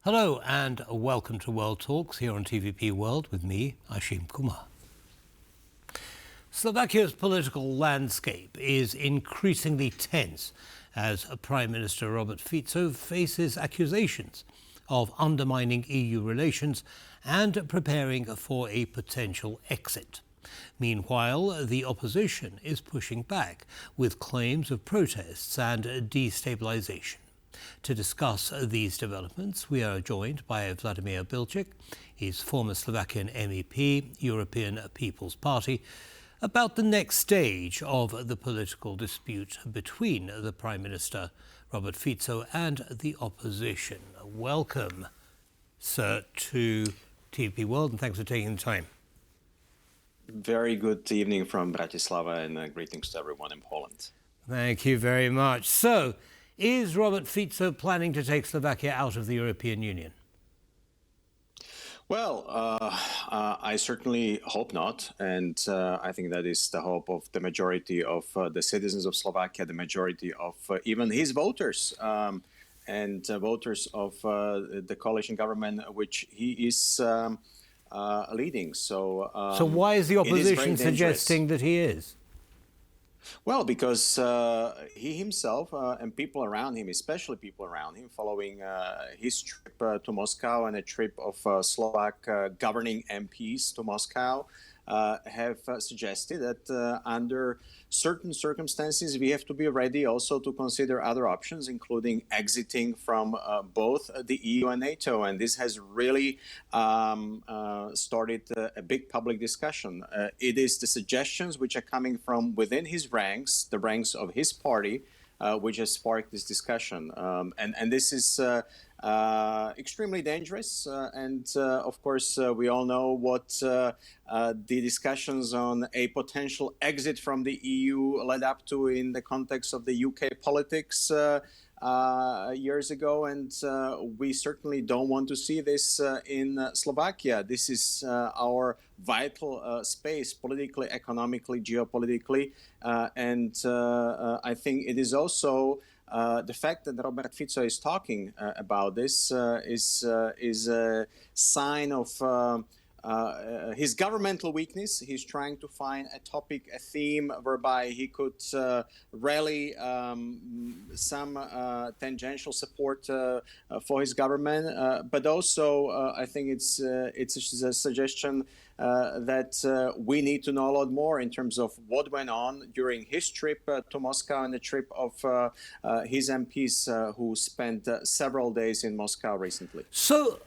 Hello and welcome to World Talks here on TVP World with me, Ashim Kumar. Slovakia's political landscape is increasingly tense as Prime Minister Robert Fico faces accusations of undermining EU relations and preparing for a potential exit. Meanwhile, the opposition is pushing back with claims of protests and destabilization. To discuss these developments, we are joined by Vladimír Bilčík. He's former Slovakian MEP, European People's Party, about the next stage of the political dispute between the Prime Minister Robert Fico and the opposition. Welcome, sir, to TVP World, and thanks for taking the time. Very good evening from Bratislava, and greetings to everyone in Poland. Thank you very much. So, is Robert Fico planning to take Slovakia out of the European Union? Well, I certainly hope not, and I think that is the hope of the majority of the citizens of Slovakia, the majority of even his voters, and voters of the coalition government which he is leading. So why is the opposition suggesting that he is? Well, because he himself and people around him, especially people around him, following his trip to Moscow and a trip of Slovak governing MPs to Moscow, have suggested that under certain circumstances we have to be ready also to consider other options, including exiting from both the EU and NATO. And this has really started a big public discussion. It is the suggestions which are coming from within his ranks, the ranks of his party, which has sparked this discussion. And this is extremely dangerous. And of course, we all know what the discussions on a potential exit from the EU led up to in the context of the UK politics years ago. And we certainly don't want to see this in Slovakia. This is our vital space politically, economically, geopolitically. And I think it is also the fact that Robert Fico is talking about this is a sign of his governmental weakness. He's trying to find a topic, a theme whereby he could rally some tangential support for his government. But also, I think it's a suggestion that we need to know a lot more in terms of what went on during his trip to Moscow and the trip of his MPs who spent several days in Moscow recently. So,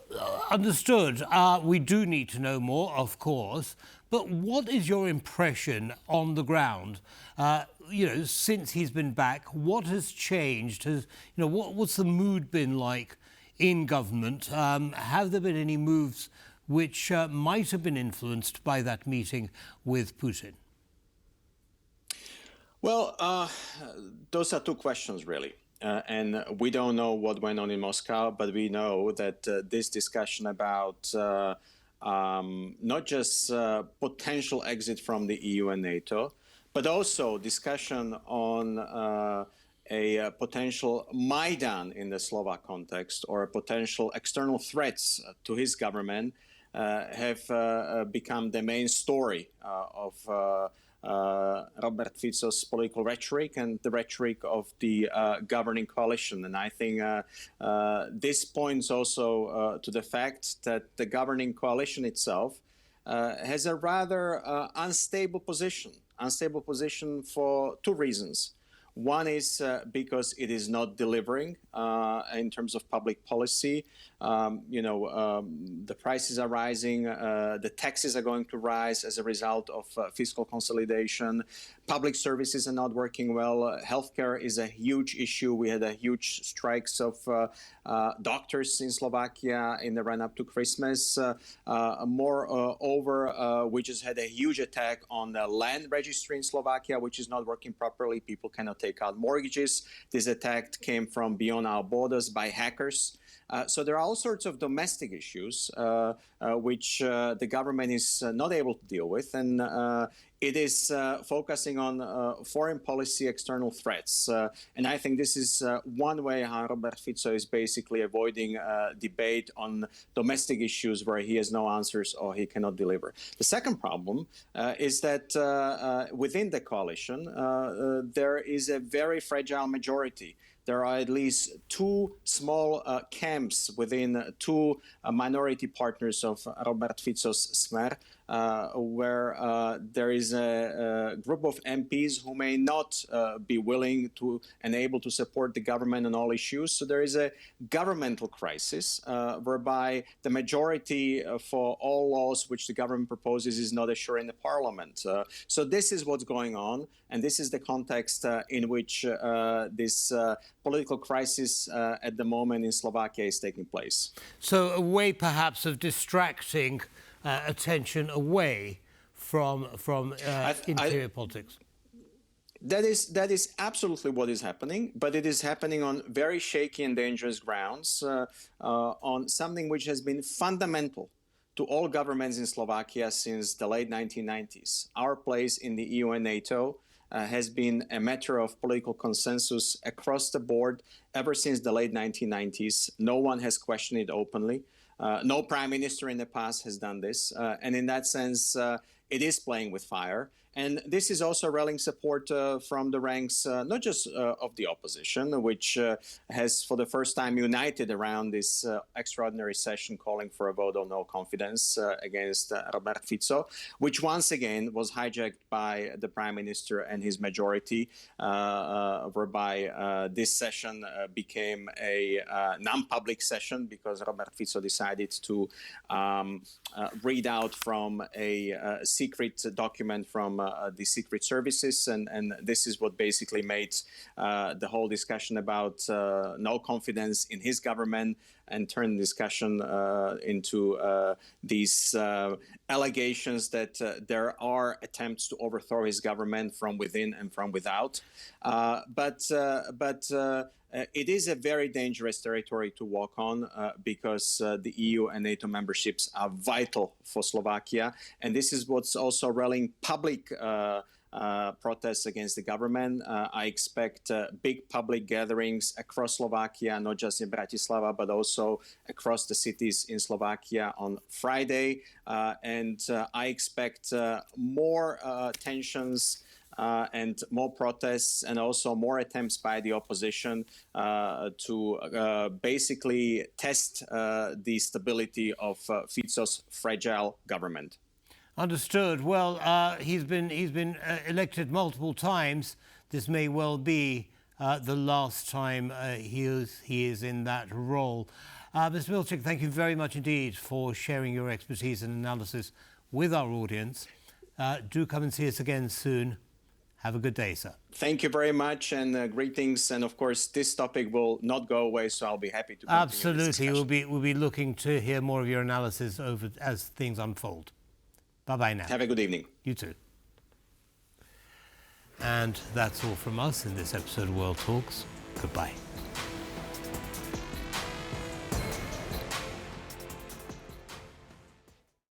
understood. We do need to know more, of course. But what is your impression on the ground? Since he's been back, what has changed? What's the mood been like in government? Have there been any moves which might have been influenced by that meeting with Putin? Well, those are two questions, really. And we don't know what went on in Moscow, but we know that this discussion about not just potential exit from the EU and NATO, but also discussion on a potential Maidan in the Slovak context or a potential external threats to his government have become the main story of Robert Fico's political rhetoric and the rhetoric of the governing coalition. And I think this points also to the fact that the governing coalition itself has a rather unstable position for two reasons. One is because it is not delivering in terms of public policy. The prices are rising, the taxes are going to rise as a result of fiscal consolidation. Public services are not working well. Healthcare is a huge issue. We had a huge strikes of doctors in Slovakia in the run-up to Christmas. Moreover, we just had a huge attack on the land registry in Slovakia, which is not working properly. People cannot take out mortgages. This attack came from beyond our borders by hackers. So there are all sorts of domestic issues which the government is not able to deal with, and it is focusing on foreign policy external threats. And I think this is one way how Robert Fico is basically avoiding debate on domestic issues where he has no answers or he cannot deliver. The second problem is that within the coalition, there is a very fragile majority. There are at least two small camps within two minority partners of Robert Fico's Smer, where there is a group of MPs who may not be willing to and able to support the government on all issues. So there is a governmental crisis whereby the majority for all laws which the government proposes is not assured in the parliament. So this is what's going on, and this is the context in which this political crisis at the moment in Slovakia is taking place. So a way perhaps of distracting attention away from interior politics. That is absolutely what is happening, but it is happening on very shaky and dangerous grounds, on something which has been fundamental to all governments in Slovakia since the late 1990s. Our place in the EU and NATO has been a matter of political consensus across the board ever since the late 1990s. No one has questioned it openly. No prime minister in the past has done this. And in that sense, it is playing with fire. And this is also rallying support from the ranks, not just of the opposition, which has for the first time united around this extraordinary session calling for a vote of no confidence against Robert Fico, which once again was hijacked by the Prime Minister and his majority, whereby this session became a non-public session because Robert Fico decided to read out from a secret document from the secret services, and this is what basically made the whole discussion about no confidence in his government and turned discussion into these allegations that there are attempts to overthrow his government from within and from without. But it is a very dangerous territory to walk on because the EU and NATO memberships are vital for Slovakia. And this is what's also rallying public protests against the government. I expect big public gatherings across Slovakia, not just in Bratislava, but also across the cities in Slovakia on Friday. And I expect more tensions and more protests and also more attempts by the opposition to basically test the stability of Fico's fragile government. Understood. Well, he's been elected multiple times. This may well be the last time he is in that role. Mr. Bilčík, thank you very much indeed for sharing your expertise and analysis with our audience. Do come and see us again soon. Have a good day, sir. Thank you very much, and greetings. And of course, this topic will not go away, so I'll be happy to continue. Absolutely, we'll be looking to hear more of your analysis as things unfold. Bye-bye now. Have a good evening. You too. And that's all from us in this episode of World Talks. Goodbye.